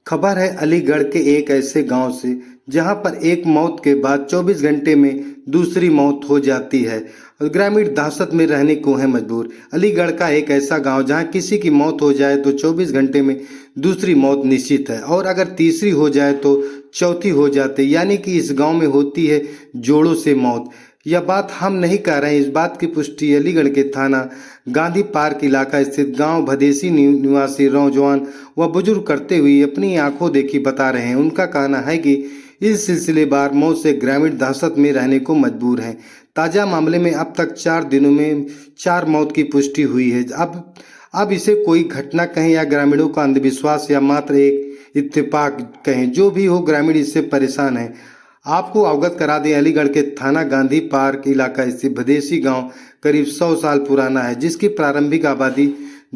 खबर है अलीगढ़ के एक ऐसे गांव से जहां पर एक मौत के बाद 24 घंटे में दूसरी मौत हो जाती है और ग्रामीण दहशत में रहने को है मजबूर। अलीगढ़ का एक ऐसा गांव जहां किसी की मौत हो जाए तो 24 घंटे में दूसरी मौत निश्चित है और अगर तीसरी हो जाए तो चौथी हो जाती, यानी कि इस गांव में होती है जोड़ों से मौत। यह बात हम नहीं कह रहे हैं, इस बात की पुष्टि अलीगढ़ के थाना गांधी पार्क इलाका स्थित गांव भदेसी निवासी नौजवान व बुजुर्ग करते हुए अपनी आंखों देखी बता रहे हैं। उनका कहना है कि इस सिलसिलेवार मौत से ग्रामीण दहशत में रहने को मजबूर हैं। ताज़ा मामले में अब तक 4 दिनों में 4 मौत की पुष्टि हुई है। अब इसे कोई घटना कहें या ग्रामीणों का अंधविश्वास या मात्र एक इत्तेफाक कहें, जो भी हो ग्रामीण इससे परेशान हैं। आपको अवगत करा दें, अलीगढ़ के थाना गांधी पार्क इलाका स्थित भदेसी गांव करीब 100 साल पुराना है, जिसकी प्रारंभिक आबादी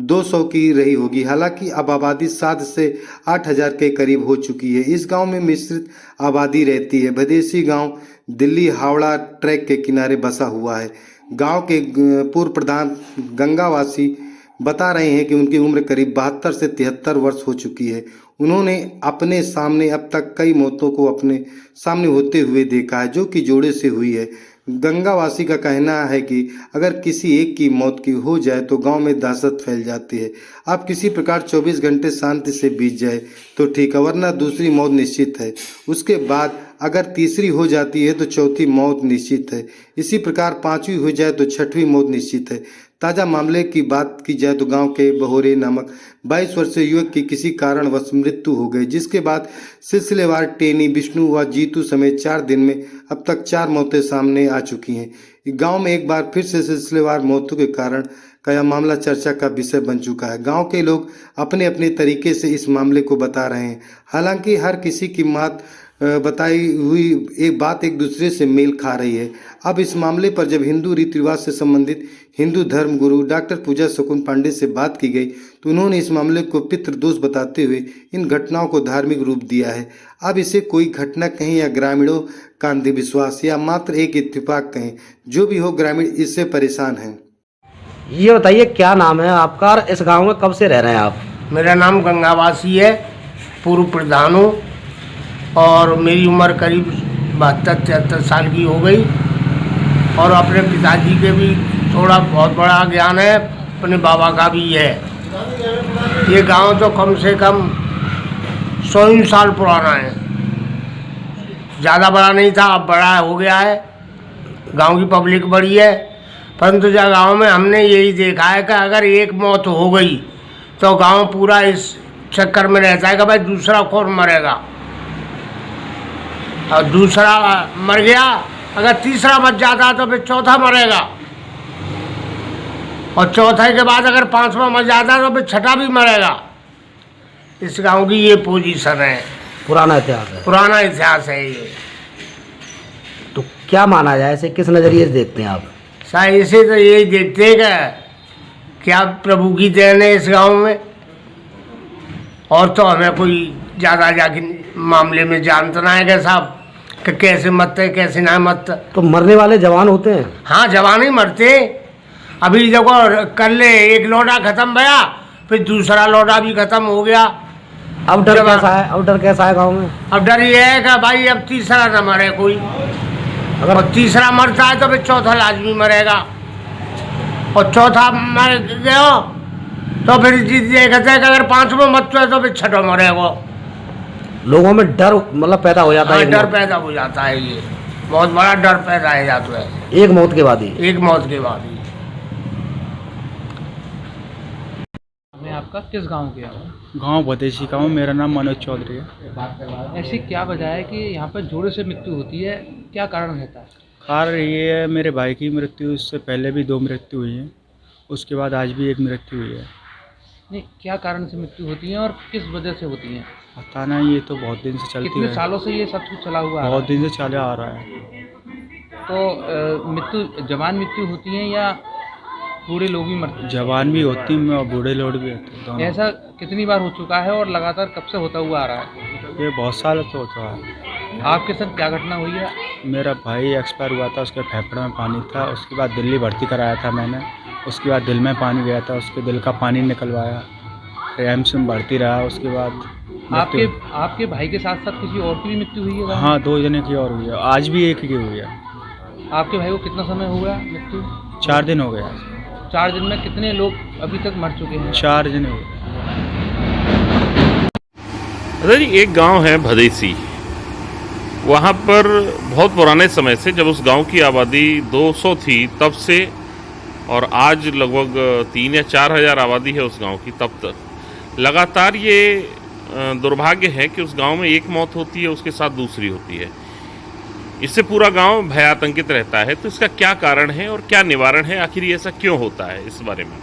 200 की रही होगी। हालांकि अब आबादी 7 से 8 हजार के करीब हो चुकी है। इस गांव में मिश्रित आबादी रहती है। भदेसी गांव दिल्ली हावड़ा ट्रैक के किनारे बसा हुआ है। गांव के पूर्व प्रधान गंगावासी बता रहे हैं कि उनकी उम्र करीब 72 से 73 वर्ष हो चुकी है। उन्होंने अपने सामने अब तक कई मौतों को अपने सामने होते हुए देखा है, जो कि जोड़े से हुई है। गंगावासी का कहना है कि अगर किसी एक की मौत की हो जाए तो गांव में दहशत फैल जाती है। अब किसी प्रकार 24 घंटे शांति से बीत जाए तो ठीक है, वरना दूसरी मौत निश्चित है। उसके बाद अगर तीसरी हो जाती है तो चौथी मौत निश्चित है। इसी प्रकार 5वीं हो जाए तो 6वीं मौत निश्चित है। ताज़ा मामले की बात की जाए तो गांव के बहोरे नामक 22 वर्षीय युवक की किसी कारणवश मृत्यु हो गई, जिसके बाद सिलसिलेवार टेनी, विष्णु व जीतू समेत 4 दिन में अब तक 4 मौतें सामने आ चुकी हैं। गांव में एक बार फिर से सिलसिलेवार मौतों के कारण का यह मामला चर्चा का विषय बन चुका है। गांव के लोग अपने अपने तरीके से इस मामले को बता रहे हैं। हालांकि हर किसी की बताई हुई एक बात एक दूसरे से मेल खा रही है। अब इस मामले पर जब हिंदू रीति रिवाज से संबंधित हिंदू धर्म गुरु डॉक्टर पूजा शकुन पांडे से बात की गई तो उन्होंने इस मामले को पितृदोष बताते हुए इन घटनाओं को धार्मिक रूप दिया है। अब इसे कोई घटना कहें या ग्रामीणों का अंधविश्वास या मात्र एक इत्तेफाक कहें, जो भी हो ग्रामीण इससे परेशान हैं। ये बताइए क्या नाम है आपका और इस गांव में कब से रह रहे हैं आप? मेरा नाम गंगावासी है, पूर्व प्रधान हूँ और मेरी उम्र करीब 72-73 साल की हो गई और अपने पिताजी के भी थोड़ा बहुत बड़ा ज्ञान है, अपने बाबा का भी है। ये गांव तो कम से कम 100 साल पुराना है, ज़्यादा बड़ा नहीं था, अब बड़ा हो गया है। गांव की पब्लिक बड़ी है, परंतु जब गांव में हमने यही देखा है कि अगर एक मौत हो गई तो गांव पूरा इस चक्कर में रहता है कि भाई दूसरा कौन मरेगा, और दूसरा मर गया, अगर तीसरा मर जाता तो फिर चौथा मरेगा, और चौथे के बाद अगर 5वां मर जाता तो फिर 6ठा भी मरेगा। इस गांव की ये पोजीशन है, पुराना इतिहास है। पुराना इतिहास है ये। तो क्या माना जाए, इसे किस नज़रिए से देखते हैं आप? शायद इसे तो यही देखते हैं कि क्या प्रभु की देन है इस गांव में, और तो हमें कोई ज़्यादा जाके मामले में जानता ना है कि साहब कि कैसे मरते हैं कैसे ना मरते। तो मरने वाले जवान होते हैं? हाँ, जवान ही मरते। अभी देखो कल ले एक लोटा खत्म भया, फिर दूसरा लोटा भी खत्म हो गया। अब डर कैसा है? अब डर कैसा है गांव में? अब डर ये है कि भाई अब तीसरा न मरे कोई, अगर तीसरा मरता है तो फिर चौथा लाजमी मरेगा, और चौथा मर गया तो फिर ये कहते हैं कि अगर 5वां मरता है तो फिर 6ठा मरेगा। लोगों में डर मतलब पैदा हो जाता है। डर पैदा हो जाता है, ये बहुत बड़ा डर पैदा हो जाता है एक मौत के बाद ही। एक मौत के बाद ही। मैं आपका किस गांव के हूँ? गांव भदेसी का हूँ। मेरा नाम मनोज चौधरी है। ऐसी क्या वजह है कि यहाँ पर जोड़े से मृत्यु होती है, क्या कारण रहता है? कारण ये है, मेरे भाई की मृत्यु, उससे पहले भी 2 मृत्यु हुई हैं, उसके बाद आज भी एक मृत्यु हुई है। नहीं, क्या कारण से मृत्यु होती है और किस वजह से होती है? पता नहीं, ये तो बहुत दिन से चलती है। कितने सालों से ये सब कुछ चला हुआ है? बहुत दिन से चला आ रहा है। तो मृत्यु जवान मृत्यु होती है या बूढ़े लोग भी मरते हैं? जवान भी होती हैं और बूढ़े लोग भी होते हैं, दोनों। ऐसा कितनी बार हो चुका है और लगातार कब से होता हुआ आ रहा है? ये बहुत साल से होता है। आपके साथ क्या घटना हुई है? मेरा भाई एक्सपायर हुआ था, उसके फेफड़े में पानी था, उसके बाद दिल्ली भर्ती कराया था मैंने, उसके बाद दिल में पानी गया था, उसके दिल का पानी निकलवाया, एम्स में भर्ती रहा, उसके बाद आपके आपके भाई के साथ साथ किसी और की भी मृत्यु हुई है गाँव में? हाँ 2 जने की और हुई है, आज भी एक की हुई है। आपके भाई को कितना समय हो गया मृत्यु? 4 दिन हो गए आज। 4 दिन में कितने लोग अभी तक मर चुके हैं? 4 जने हुए। अरे जी, एक गांव है भदेसी। वहाँ पर बहुत पुराने समय से, जब उस गांव की आबादी 200 थी तब से, और आज लगभग 3 या 4 हज़ार आबादी है उस गांव की, तब तक लगातार ये दुर्भाग्य है कि उस गांव में एक मौत होती है, उसके साथ दूसरी होती है। इससे पूरा गांव भयातंकित रहता है। तो इसका क्या कारण है और क्या निवारण है, आखिर ये ऐसा क्यों होता है, इस बारे में?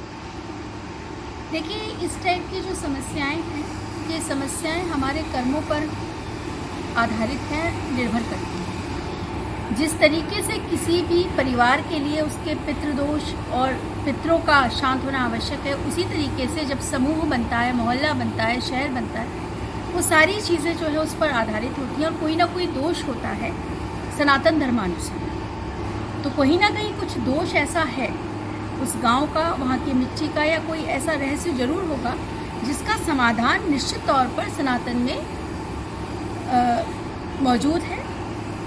देखिए, इस टाइप की जो समस्याएं हैं, ये समस्याएं हमारे कर्मों पर आधारित हैं, निर्भर करती हैं। जिस तरीके से किसी भी परिवार के लिए उसके पितृदोष और पितरों का शांत होना आवश्यक है, उसी तरीके से जब समूह बनता है, मोहल्ला बनता है, शहर बनता है, वो सारी चीज़ें जो है उस पर आधारित होती हैं। और कोई ना कोई दोष होता है सनातन धर्मानुसार। तो कहीं ना कहीं कुछ दोष ऐसा है उस गांव का, वहाँ की मिट्टी का, या कोई ऐसा रहस्य जरूर होगा जिसका समाधान निश्चित तौर पर सनातन में मौजूद है।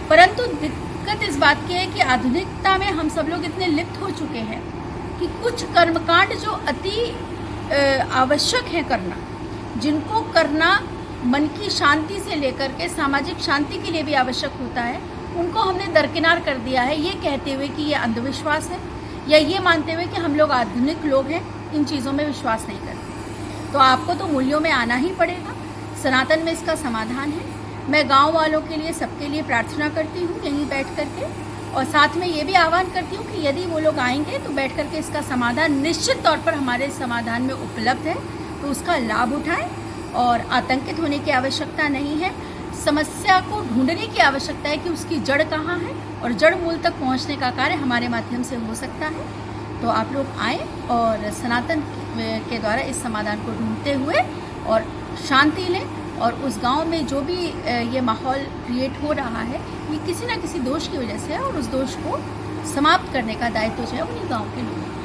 परंतु दिक्कत इस बात की है कि आधुनिकता में हम सब लोग इतने लिप्त हो चुके हैं कि कुछ कर्मकांड जो अति आवश्यक है करना, जिनको करना मन की शांति से लेकर के सामाजिक शांति के लिए भी आवश्यक होता है, उनको हमने दरकिनार कर दिया है, ये कहते हुए कि ये अंधविश्वास है, या ये मानते हुए कि हम लोग आधुनिक लोग हैं, इन चीज़ों में विश्वास नहीं करते। तो आपको तो मूल्यों में आना ही पड़ेगा। सनातन में इसका समाधान है। मैं गांव वालों के लिए, सबके लिए प्रार्थना करती हूँ यहीं बैठ करके, और साथ में ये भी आह्वान करती हूँ कि यदि वो लोग आएंगे तो बैठ करके इसका समाधान निश्चित तौर पर हमारे समाधान में उपलब्ध है, तो उसका लाभ उठाएं। और आतंकित होने की आवश्यकता नहीं है। समस्या को ढूंढने की आवश्यकता है कि उसकी जड़ कहाँ है, और जड़ मूल तक पहुँचने का कार्य हमारे माध्यम से हो सकता है। तो आप लोग आएँ और सनातन के द्वारा इस समाधान को ढूंढते हुए और शांति लें। और उस गांव में जो भी ये माहौल क्रिएट हो रहा है, ये किसी ना किसी दोष की वजह से है, और उस दोष को समाप्त करने का दायित्व जो है उन्हीं गांव के लोगों का।